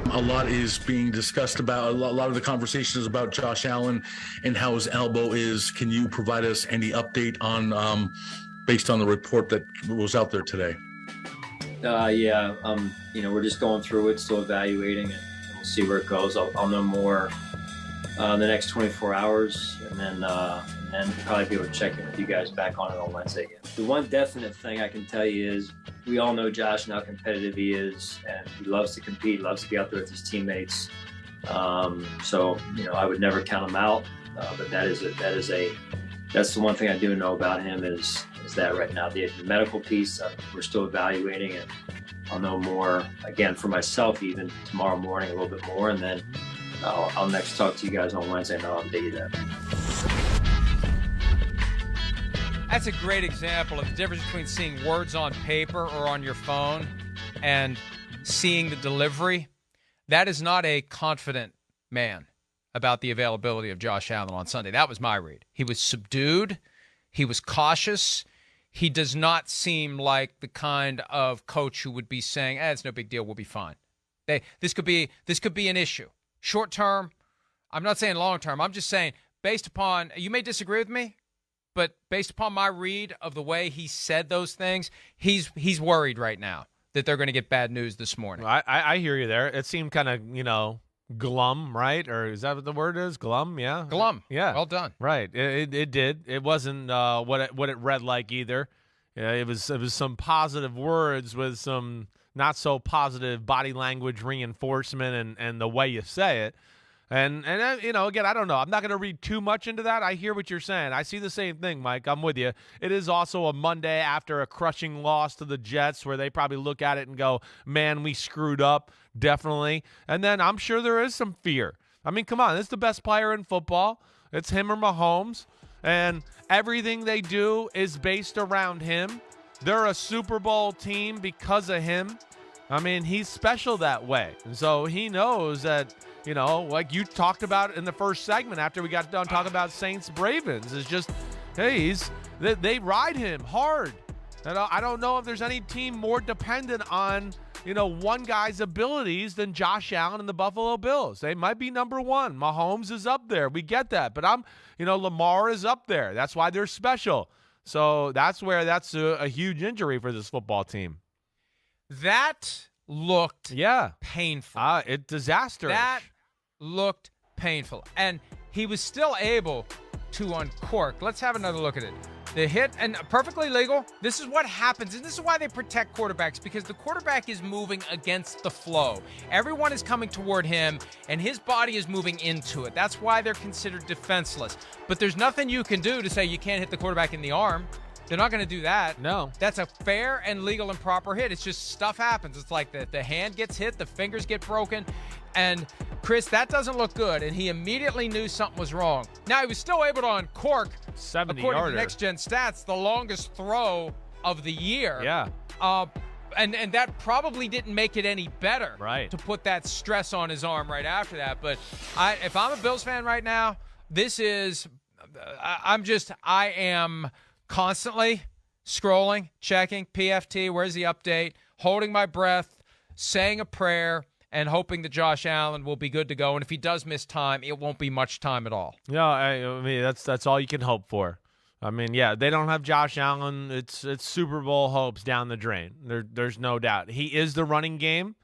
A lot is being discussed about, a lot of the conversations about Josh Allen and how his elbow is. Can you provide us any update on, based on the report that was out there today? We're just going through it, still evaluating, and we'll see where it goes. I'll know more in the next 24 hours, and then probably be able to check in with you guys back on it on Wednesday again. The one definite thing I can tell you is we all know Josh and how competitive he is, and he loves to compete, loves to be out there with his teammates. I would never count him out, but that's the one thing I do know about him is that right now the medical piece we're still evaluating, and I'll know more again for myself even tomorrow morning a little bit more, and then I'll next talk to you guys on Wednesday and I'll update you then. That's a great example of the difference between seeing words on paper or on your phone and seeing the delivery. That is not a confident man about the availability of Josh Allen on Sunday. That was my read. He was subdued. He was cautious. He does not seem like the kind of coach who would be saying, it's no big deal, we'll be fine. This could be an issue. Short term, I'm not saying long term. I'm just saying based upon, you may disagree with me, but based upon my read of the way he said those things, he's worried right now that they're going to get bad news this morning. Well, I hear you there. It seemed kind of, glum, right? Or is that what the word is? Glum, yeah? Glum. Yeah. Well done. Right. It did. It wasn't what it read like either. It was some positive words with some not so positive body language reinforcement and the way you say it. And again, I don't know. I'm not going to read too much into that. I hear what you're saying. I see the same thing, Mike. I'm with you. It is also a Monday after a crushing loss to the Jets where they probably look at it and go, man, we screwed up, definitely. And then I'm sure there is some fear. I mean, come on. This is the best player in football. It's him or Mahomes. And everything they do is based around him. They're a Super Bowl team because of him. I mean, he's special that way. And so he knows that, like you talked about in the first segment after we got done talking about Saints-Ravens, is just, hey, they ride him hard. And I don't know if there's any team more dependent on, one guy's abilities than Josh Allen and the Buffalo Bills. They might be number one. Mahomes is up there. We get that. But Lamar is up there. That's why they're special. So that's where that's a huge injury for this football team. That looked painful. Disastrous. That looked painful. And he was still able to uncork. Let's have another look at it. The hit, and perfectly legal. This is what happens, and this is why they protect quarterbacks, because the quarterback is moving against the flow. Everyone is coming toward him, and his body is moving into it. That's why they're considered defenseless. But there's nothing you can do to say you can't hit the quarterback in the arm. They're not going to do that. No. That's a fair and legal and proper hit. It's just stuff happens. It's like the hand gets hit, the fingers get broken. And, Chris, that doesn't look good. And he immediately knew something was wrong. Now, he was still able to uncork, 70-yarder. according to Next Gen Stats, the longest throw of the year. Yeah. And that probably didn't make it any better. Right. To put that stress on his arm right after that. But if I'm a Bills fan right now, this is I am constantly scrolling, checking, PFT, where's the update, holding my breath, saying a prayer, and hoping that Josh Allen will be good to go. And if he does miss time, it won't be much time at all. No, I mean, that's all you can hope for. I mean, yeah, they don't have Josh Allen. It's Super Bowl hopes down the drain. There's no doubt. He is the running game,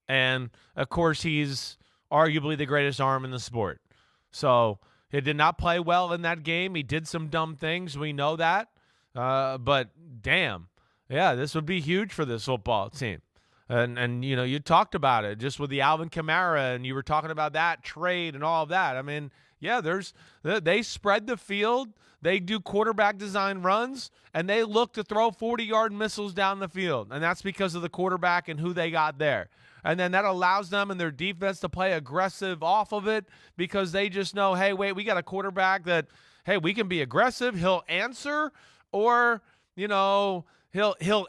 and, of course, he's arguably the greatest arm in the sport. So he did not play well in that game. He did some dumb things. We know that. But, damn, yeah, this would be huge for this football team. And you talked about it just with the Alvin Kamara, and you were talking about that trade and all of that. I mean, yeah, they spread the field. They do quarterback design runs, and they look to throw 40-yard missiles down the field. And that's because of the quarterback and who they got there. And then that allows them and their defense to play aggressive off of it because they just know, hey, wait, we got a quarterback that, hey, we can be aggressive. He'll answer, or, he'll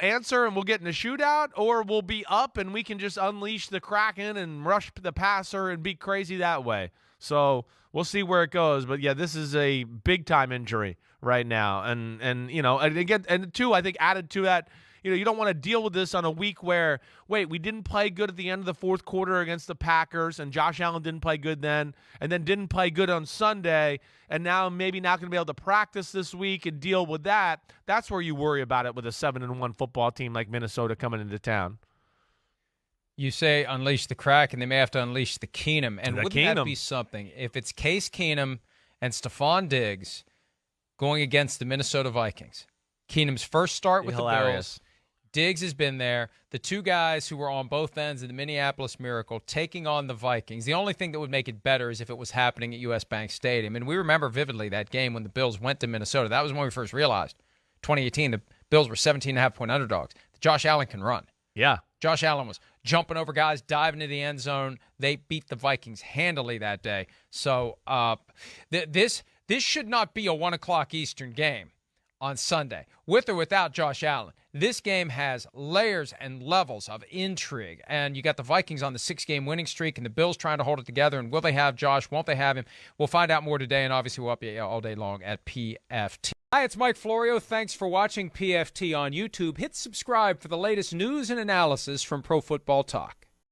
answer and we'll get in a shootout, or we'll be up and we can just unleash the Kraken and rush the passer and be crazy that way. So we'll see where it goes. But, yeah, this is a big-time injury right now. And again, and two, I think added to that, you don't want to deal with this on a week where, wait, we didn't play good at the end of the fourth quarter against the Packers, and Josh Allen didn't play good then, and then didn't play good on Sunday, and now maybe not going to be able to practice this week and deal with that. That's where you worry about it with a 7-1 football team like Minnesota coming into town. You say unleash the Kraken, they may have to unleash the Keenum. And wouldn't that be something? If it's Case Keenum and Stephon Diggs going against the Minnesota Vikings, Keenum's first start with the Bills, Diggs has been there, the two guys who were on both ends of the Minneapolis Miracle taking on the Vikings. The only thing that would make it better is if it was happening at US Bank Stadium. And we remember vividly that game when the Bills went to Minnesota. That was when we first realized, 2018, the Bills were 17.5-point underdogs. Josh Allen can run. Yeah. Josh Allen was jumping over guys, diving into the end zone. They beat the Vikings handily that day. So this should not be a 1 o'clock Eastern game on Sunday, with or without Josh Allen. This game has layers and levels of intrigue. And you got the Vikings on the 6-game winning streak and the Bills trying to hold it together. And will they have Josh? Won't they have him? We'll find out more today, and obviously we'll update you all day long at PFT. Hi, it's Mike Florio. Thanks for watching PFT on YouTube. Hit subscribe for the latest news and analysis from Pro Football Talk.